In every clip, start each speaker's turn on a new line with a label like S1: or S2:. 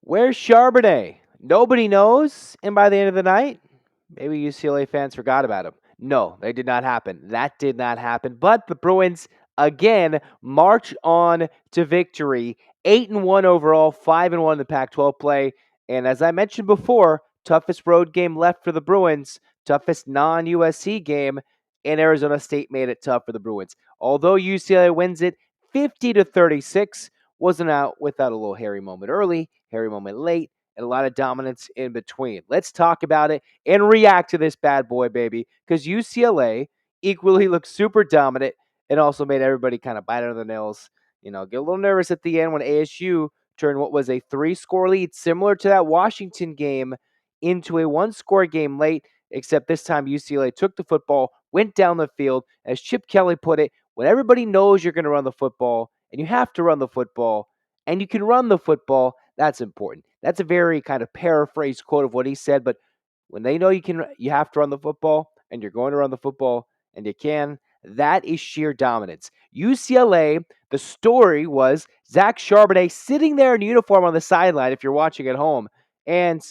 S1: Where's Charbonnet? Nobody knows, and by the end of the night, maybe UCLA fans forgot about him. No, that did not happen. That did not happen. But the Bruins again march on to victory. 8-1 overall, 5-1 in the Pac-12 play. And as I mentioned before, toughest road game left for the Bruins, toughest non-USC game, and Arizona State made it tough for the Bruins. Although UCLA wins it 50-36, wasn't out without a little hairy moment early, hairy moment late, and a lot of dominance in between. Let's talk about it and react to this bad boy, baby, because UCLA equally looked super dominant and also made everybody kind of bite on the nails, get a little nervous at the end when ASU turned what was a 3-score lead, similar to that Washington game, into a 1-score game late, except this time UCLA took the football, went down the field, as Chip Kelly put it, when everybody knows you're going to run the football, and you have to run the football, and you can run the football, that's important. That's a very kind of paraphrased quote of what he said, but when they know you have to run the football, and you're going to run the football, and you can, that is sheer dominance. UCLA, the story was Zach Charbonnet sitting there in uniform on the sideline, if you're watching at home, and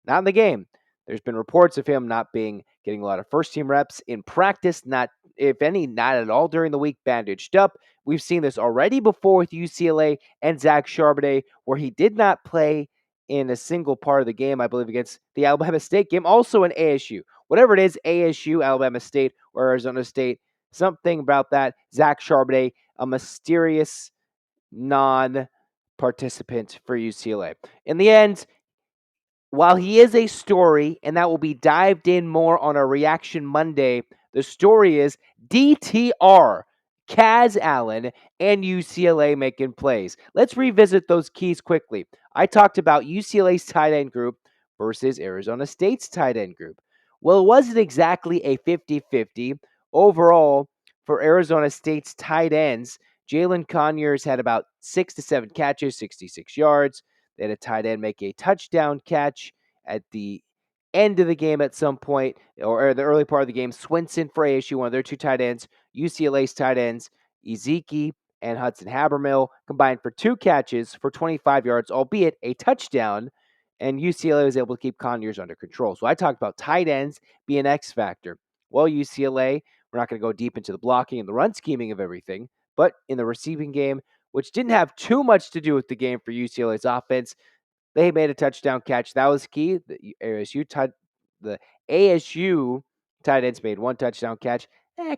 S1: not in the game. There's been reports of him not getting a lot of first team reps in practice, not if any, not at all during the week, bandaged up. We've seen this already before with UCLA and Zach Charbonnet, where he did not play in a single part of the game, I believe, against the Alabama State game, also in ASU. Whatever it is, ASU, Alabama State, or Arizona State, something about that. Zach Charbonnet, a mysterious non participant for UCLA. In the end, while he is a story, and that will be dived in more on our Reaction Monday, the story is DTR, Kaz Allen, and UCLA making plays. Let's revisit those keys quickly. I talked about UCLA's tight end group versus Arizona State's tight end group. Well, it wasn't exactly a 50-50. Overall, for Arizona State's tight ends, Jalen Conyers had about 6 to 7 catches, 66 yards. They had a tight end make a touchdown catch at the end of the game at some point, or the early part of the game. Swinson for ASU, one of their two tight ends. UCLA's tight ends, Ezekiel and Hudson Habermill, combined for 2 catches for 25 yards, albeit a touchdown. And UCLA was able to keep Conyers under control. So I talked about tight ends being X factor. Well, UCLA, we're not going to go deep into the blocking and the run scheming of everything, but in the receiving game, which didn't have too much to do with the game for UCLA's offense, they made a touchdown catch. That was key. The ASU tight ends made 1 touchdown catch.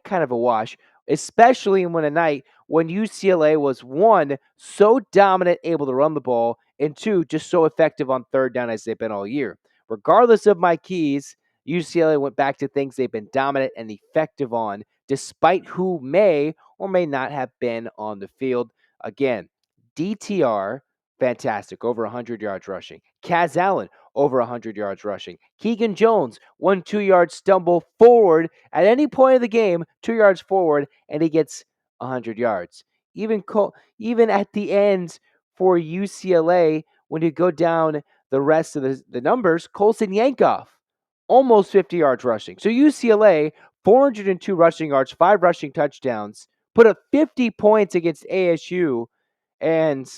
S1: Kind of a wash, especially when a night when UCLA was 1, so dominant, able to run the ball, and 2, just so effective on third down as they've been all year. Regardless of my keys, UCLA went back to things they've been dominant and effective on, despite who may or may not have been on the field. Again, DTR, fantastic, over 100 yards rushing. Kaz Allen, over 100 yards rushing. Keegan Jones, 1 2-yard stumble forward at any point of the game, 2 yards forward, and he gets 100 yards. Even at the end for UCLA, when you go down the rest of the numbers, Colson Yankoff, almost 50 yards rushing. So UCLA, 402 rushing yards, 5 rushing touchdowns, put up 50 points against ASU, and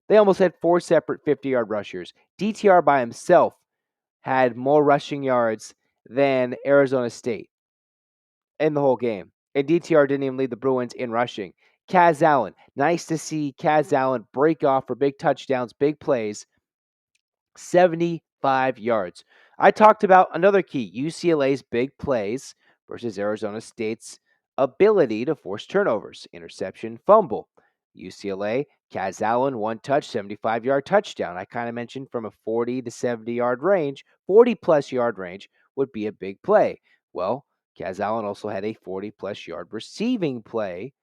S1: they almost had 4 separate 50-yard rushers. DTR by himself had more rushing yards than Arizona State in the whole game. And DTR didn't even lead the Bruins in rushing. Kaz Allen, nice to see Kaz Allen break off for big touchdowns, big plays, 75 yards. I talked about another key, UCLA's big plays versus Arizona State's ability to force turnovers, interception, fumble. UCLA, Kaz Allen, 1 touch, 75-yard touchdown. I kind of mentioned from a 40 to 70-yard range, 40-plus yard range would be a big play. Well, Kaz Allen also had a 40-plus yard receiving play,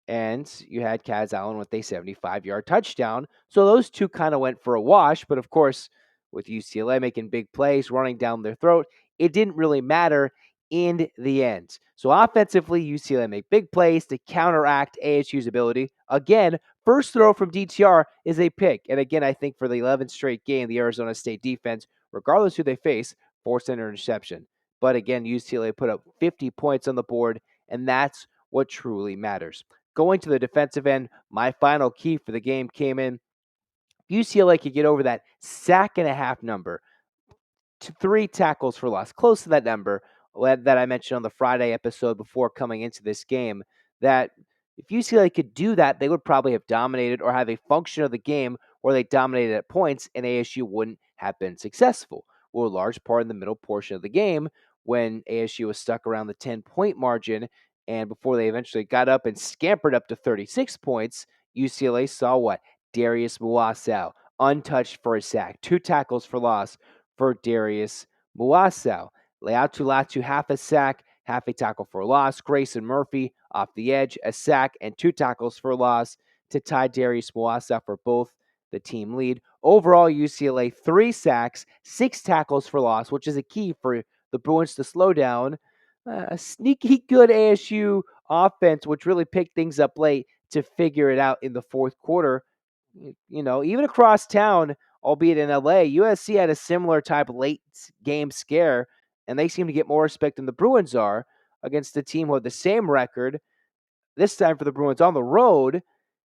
S1: and you had Kaz Allen with a 75-yard touchdown. So those two kind of went for a wash, but of course, with UCLA making big plays, running down their throat, it didn't really matter in the end. So offensively, UCLA made big plays to counteract ASU's ability. Again, first throw from DTR is a pick. And again, I think for the 11th straight game, the Arizona State defense, regardless who they face, forced an interception. But again, UCLA put up 50 points on the board, and that's what truly matters. Going to the defensive end, my final key for the game came in UCLA could get over that sack and a half number to 3 tackles for loss, close to that number that I mentioned on the Friday episode before coming into this game, that if UCLA could do that, they would probably have dominated or have a function of the game where they dominated at points and ASU wouldn't have been successful. Well, a large part in the middle portion of the game when ASU was stuck around the 10-point margin and before they eventually got up and scampered up to 36 points, UCLA saw what? Darius Muasau, untouched for a sack, 2 tackles for loss, for Darius Muasau. Leatu Latu, half a sack, half a tackle for loss. Grayson Murphy off the edge, a sack, and 2 tackles for loss to tie Darius Muasau for both the team lead. Overall, UCLA 3 sacks, 6 tackles for loss, which is a key for the Bruins to slow down. A sneaky good ASU offense, which really picked things up late to figure it out in the fourth quarter. Even across town, albeit in LA, USC had a similar type of late game scare, and they seem to get more respect than the Bruins are against a team who had the same record, this time for the Bruins on the road,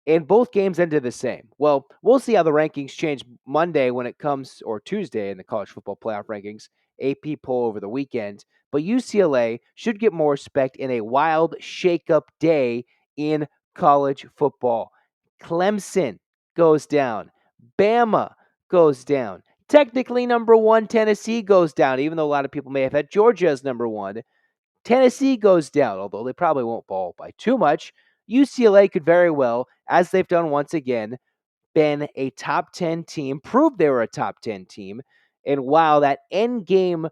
S1: and both games ended the same. Well, we'll see how the rankings change Monday when it comes, or Tuesday in the college football playoff rankings, AP poll over the weekend. But UCLA should get more respect in a wild shake-up day in college football. Clemson goes down. Bama goes down. Technically, number 1, Tennessee goes down, even though a lot of people may have had Georgia as number 1. Tennessee goes down, although they probably won't fall by too much. UCLA could very well, as they've done once again, been a top 10 team, proved they were a top 10 team. And while that end game,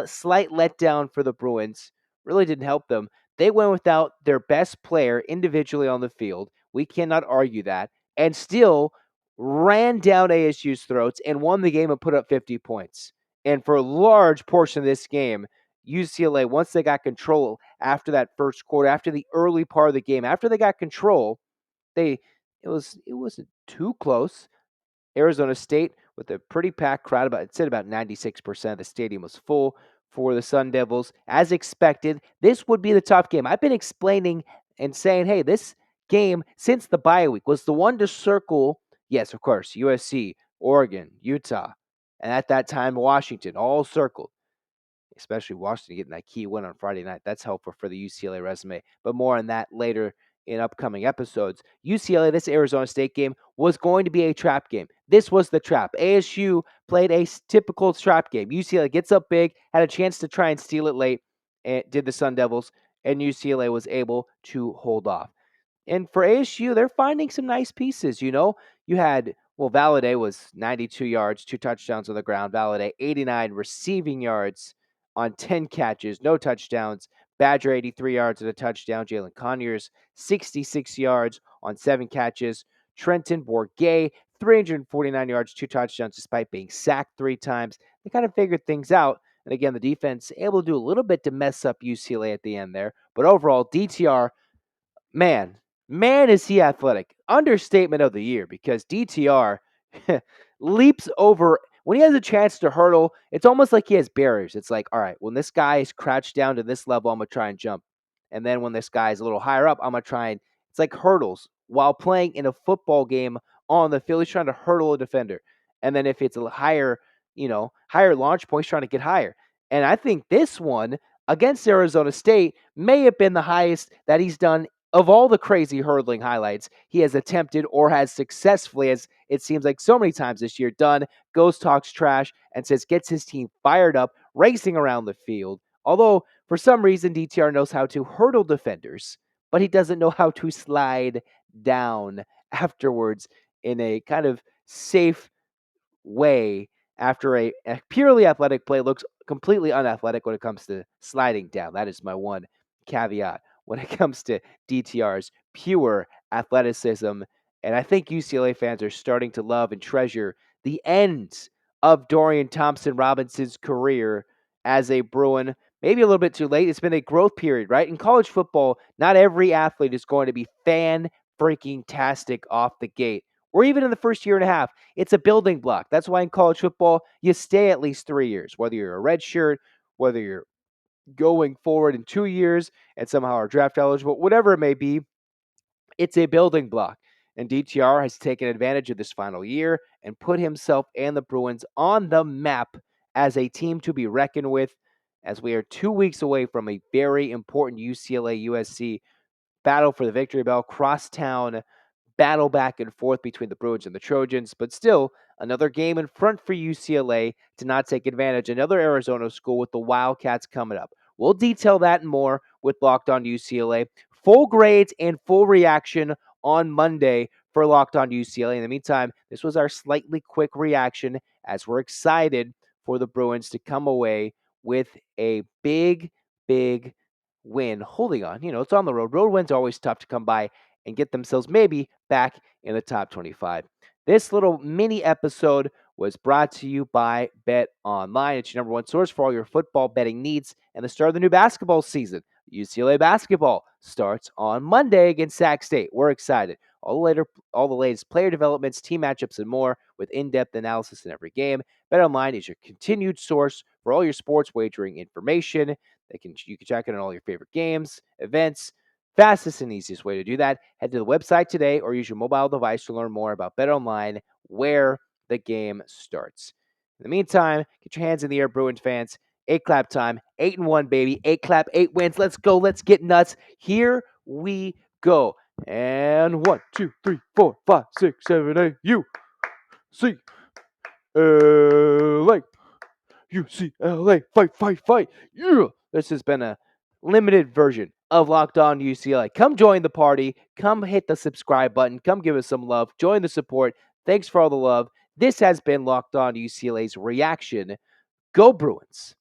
S1: slight letdown for the Bruins really didn't help them, they went without their best player individually on the field. We cannot argue that. And still ran down ASU's throats and won the game and put up 50 points. And for a large portion of this game, UCLA, once they got control after that first quarter, after the early part of the game, after they got control, it wasn't too close. Arizona State with a pretty packed crowd. It said about 96% of the stadium was full for the Sun Devils. As expected, this would be the tough game. I've been explaining and saying, hey, this game since the bye week was the one to circle. Yes, of course, USC, Oregon, Utah, and at that time, Washington, all circled. Especially Washington getting that key win on Friday night. That's helpful for the UCLA resume. But more on that later in upcoming episodes. UCLA, this Arizona State game was going to be a trap game. This was the trap. ASU played a typical trap game. UCLA gets up big, had a chance to try and steal it late, and did the Sun Devils, and UCLA was able to hold off. And for ASU, they're finding some nice pieces. You had, Valladay was 92 yards, 2 touchdowns on the ground. Valladay, 89 receiving yards on 10 catches, no touchdowns. Badger, 83 yards and a touchdown. Jalen Conyers, 66 yards on 7 catches. Trenton Bourget, 349 yards, 2 touchdowns, despite being sacked 3 times. They kind of figured things out. And again, the defense able to do a little bit to mess up UCLA at the end there. But overall, DTR, man, is he athletic. Understatement of the year because DTR leaps over. When he has a chance to hurdle, it's almost like he has barriers. It's like, all right, when this guy is crouched down to this level, I'm going to try and jump. And then when this guy is a little higher up, I'm going to try and, it's like hurdles. While playing in a football game on the field, he's trying to hurdle a defender. And then if it's a higher, higher launch point, he's trying to get higher. And I think this one against Arizona State may have been the highest that he's done of all the crazy hurdling highlights he has attempted or has successfully, as it seems like so many times this year, done, goes talks trash and gets his team fired up, racing around the field. Although, for some reason, DTR knows how to hurdle defenders, but he doesn't know how to slide down afterwards in a kind of safe way after a purely athletic play looks completely unathletic when it comes to sliding down. That is my one caveat when it comes to DTR's pure athleticism. And I think UCLA fans are starting to love and treasure the end of Dorian Thompson-Robinson's career as a Bruin. Maybe a little bit too late. It's been a growth period, right? In college football, not every athlete is going to be fan-freaking-tastic off the gate, or even in the first year and a half. It's a building block. That's why in college football, you stay at least 3 years, whether you're a red shirt, whether you're going forward in 2 years and somehow are draft eligible, whatever it may be, it's a building block. And DTR has taken advantage of this final year and put himself and the Bruins on the map as a team to be reckoned with, as we are 2 weeks away from a very important UCLA USC battle for the victory bell, crosstown battle back and forth between the Bruins and the Trojans, but still another game in front for UCLA to not take advantage. Another Arizona school with the Wildcats coming up. We'll detail that and more with Locked On UCLA. Full grades and full reaction on Monday for Locked On UCLA. In the meantime, this was our slightly quick reaction as we're excited for the Bruins to come away with a big, big win. Holding on, it's on the road. Road wins are always tough to come by and get themselves maybe back in the top 25. This little mini episode was brought to you by BetOnline. It's your number one source for all your football betting needs and the start of the new basketball season. UCLA basketball starts on Monday against Sac State. We're excited. All the latest player developments, team matchups, and more with in-depth analysis in every game. BetOnline is your continued source for all your sports wagering information. You can check in on all your favorite games, events. Fastest and easiest way to do that, head to the website today or use your mobile device to learn more about BetOnline, where the game starts. In the meantime, get your hands in the air, Bruins fans. 8-clap time. 8-1, baby. 8-clap, 8 wins. Let's go. Let's get nuts. Here we go. And 1, 2, 3, 4, 5, 6, 7, 8. UCLA. UCLA. Fight, fight, fight. Yeah. This has been a limited version of Locked On UCLA. Come join the party. Come hit the subscribe button. Come give us some love. Join the support. Thanks for all the love. This has been Locked On UCLA's reaction. Go Bruins.